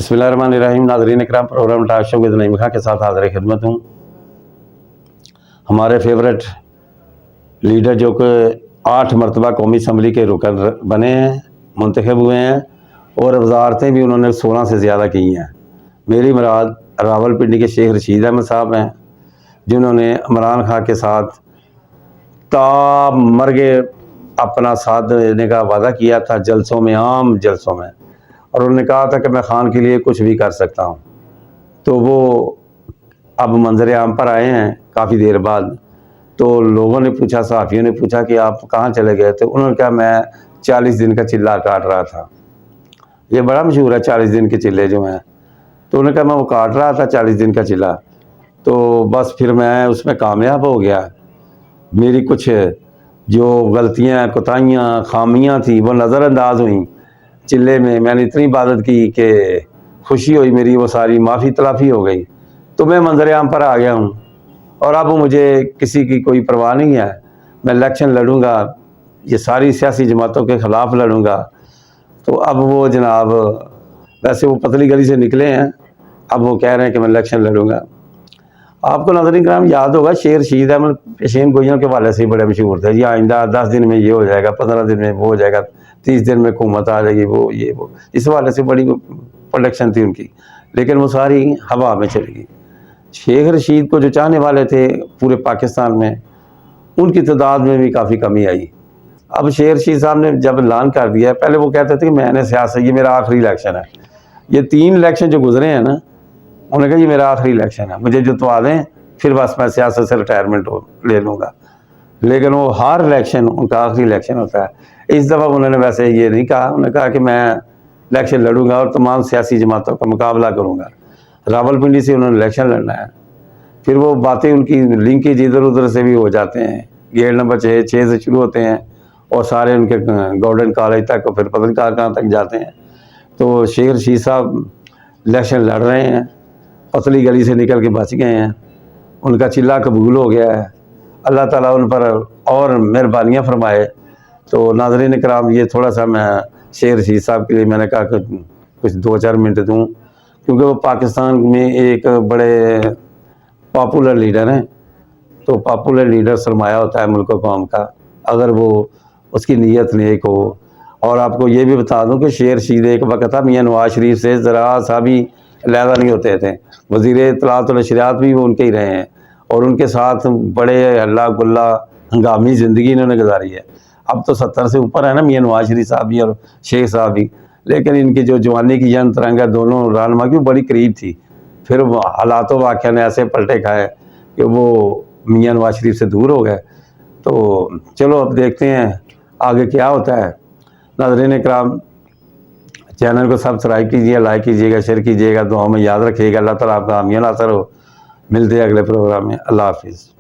बिस्मिल्लाहिर्रहमानिर्रहीम। नाज़रीन इकराम, programme talk show with Naeem Khan के साथ हाज़िर खिदमत हूँ। हमारे फेवरेट लीडर जो कि 8 मरतबा कौमी असम्बली के रुकन बने हैं, मुंतखब हुए हैं, और वजारतें भी उन्होंने 16 से ज़्यादा की हैं। मेरी मुराद रावलपिंडी के शेख रशीद अहमद साहब हैं, जिन्होंने इमरान खां के साथ मरगे अपना साथ देने का वादा किया था जलसों में, आम जलसों में, और उन्होंने कहा था कि मैं खान के लिए कुछ भी कर सकता हूँ। तो वो अब मंजर आम पर आए हैं काफ़ी देर बाद। तो लोगों ने पूछा, सहाफ़ियों ने पूछा कि आप कहाँ चले गए थे? उन्होंने कहा मैं 40 दिन का चिल्ला काट रहा था। ये बड़ा मशहूर है 40 दिन के चिल्ले जो हैं। तो उन्होंने कहा मैं वो काट रहा था 40 दिन का चिल्ला, तो बस फिर मैं उसमें कामयाब हो गया। मेरी कुछ जो गलतियाँ, कोताहियाँ, खामियाँ थी वो नज़रअंदाज हुई। चिल्ले में मैंने इतनी इबादत की कि खुशी हुई मेरी, वो सारी माफ़ी तलाफ़ी हो गई। तो मैं मंजर आम पर आ गया हूँ, और अब मुझे किसी की कोई परवाह नहीं है। मैं इलेक्शन लड़ूंगा, ये सारी सियासी जमातों के ख़िलाफ़ लड़ूंगा। तो अब वो जनाब, वैसे वो पतली गली से निकले हैं, अब वो कह रहे हैं कि मैं इलेक्शन लड़ूंगा। आपको नाज़रीन कराम याद होगा, शेख रशीद अहमद पेशेन गोइयों के वाले से ही बड़े मशहूर थे। ये आइंदा 10 दिन में ये हो जाएगा, 15 दिन में वो हो जाएगा, 30 दिन में हुकूमत आ जाएगी, वो ये वो, इस वाले से बड़ी प्रोडक्शन थी उनकी, लेकिन वो सारी हवा में चली गई। शेख रशीद को जो चाहने वाले थे पूरे पाकिस्तान में, उनकी तादाद में भी काफ़ी कमी आई। अब शेख रशीद साहब ने जब ऐलान कर दिया, पहले वो कहते थे कि मैंने सियासत, ये मेरा आखिरी इलेक्शन है। ये 3 इलेक्शन जो गुजरे हैं ना, उन्होंने कहा ये मेरा आखिरी इलेक्शन है, मुझे जितवा दें, फिर बस मैं सियासत से रिटायरमेंट ले लूँगा। लेकिन वो हर इलेक्शन उनका आखिरी इलेक्शन होता है। इस दफ़ा उन्होंने वैसे ये नहीं कहा, उन्होंने कहा कि मैं इलेक्शन लड़ूंगा और तमाम सियासी जमातों का मुकाबला करूँगा। रावलपिंडी से उन्होंने इलेक्शन लड़ना है। फिर वो बातें उनकी लिंकेज इधर उधर से भी हो जाते हैं। गेट नंबर 6 से शुरू होते हैं और सारे उनके गोल्डन कॉलेज तक, फिर पता नहीं कहाँ तक जाते हैं। तो शेख रशीद साहब इलेक्शन लड़ रहे हैं, पतली गली से निकल के बच गए हैं, उनका चिल्ला कबूल हो गया है। अल्लाह ताला उन पर और मेहरबानियाँ फरमाए। तो नाज़रीन इकराम, ये थोड़ा सा मैं शेख रशीद साहब के लिए मैंने कहा कि कुछ 2-4 मिनट दूँ, क्योंकि वो पाकिस्तान में एक बड़े पॉपुलर लीडर हैं। तो पॉपुलर लीडर सरमाया होता है मुल्क कौम का, अगर वो उसकी नीयत नेक हो। और आपको ये भी बता दूं कि शेख रशीद एक वक्त था मियाँ नवाज शरीफ से ज़रा सा भी अलहदा नहीं होते थे। वज़ीर इत्तलात और नशरियात भी वो उनके ही रहे हैं, और उनके साथ बड़े हल्ला गुल्ला हंगामी ज़िंदगी इन्होंने गुजारी है। अब तो 70 से ऊपर है ना मियाँ नवाज शरीफ साहब भी और शेख साहब भी, लेकिन इनकी जो जवानी की जंग तरंगा दोनों रहनुमा की बड़ी करीब थी। फिर हालातों वाक़या ने ऐसे पलटे खाए कि वो मियाँ नवाज शरीफ से दूर हो गए। तो चलो अब देखते हैं आगे क्या होता है। नाज़रीन इकराम, चैनल को सब्सक्राइब कीजिए, लाइक कीजिएगा, शेयर कीजिएगा, दुआओं में याद रखिएगा। अल्लाह ताला आपका हामी नासर हो। मिलते हैं अगले प्रोग्राम में। अल्लाह हाफिज़।